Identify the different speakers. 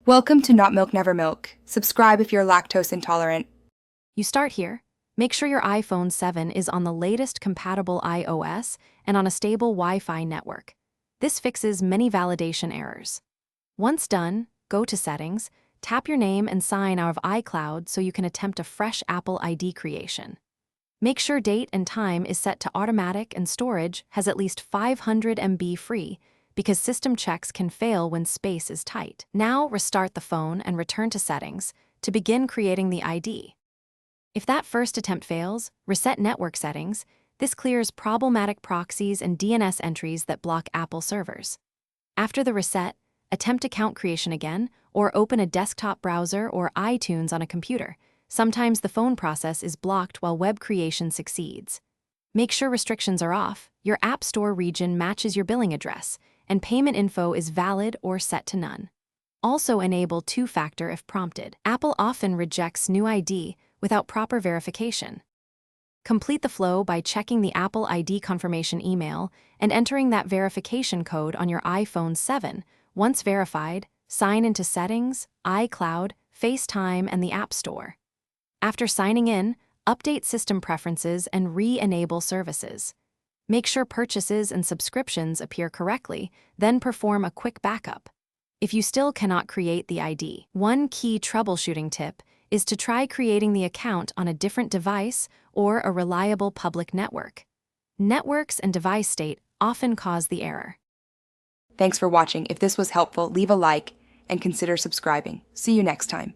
Speaker 1: Welcome to Not Milk Never Milk. Subscribe if you're lactose intolerant.
Speaker 2: You start here. Make sure your iPhone 7 is on the latest compatible iOS and on a stable Wi-Fi network. This fixes many validation errors. Once done, go to Settings, tap your name and sign out of iCloud so you can attempt a fresh Apple ID creation. Make sure date and time is set to automatic and storage has at least 500 MB free, because system checks can fail when space is tight. Now restart the phone and return to Settings to begin creating the ID. If that first attempt fails, reset network settings. This clears problematic proxies and DNS entries that block Apple servers. After the reset, attempt account creation again, or open a desktop browser or iTunes on a computer. Sometimes the phone process is blocked while web creation succeeds. Make sure restrictions are off, your App Store region matches your billing address, and payment info is valid or set to none. Also enable two-factor if prompted. Apple often rejects new ID without proper verification. Complete the flow by checking the Apple ID confirmation email and entering that verification code on your iPhone 7. Once verified, sign into Settings, iCloud, FaceTime, and the App Store. After signing in, update system preferences and re-enable services. Make sure purchases and subscriptions appear correctly, then perform a quick backup. If you still cannot create the ID, one key troubleshooting tip is to try creating the account on a different device or a reliable public network. Networks and device state often cause the error.
Speaker 1: Thanks for watching. If this was helpful, leave a like and consider subscribing. See you next time.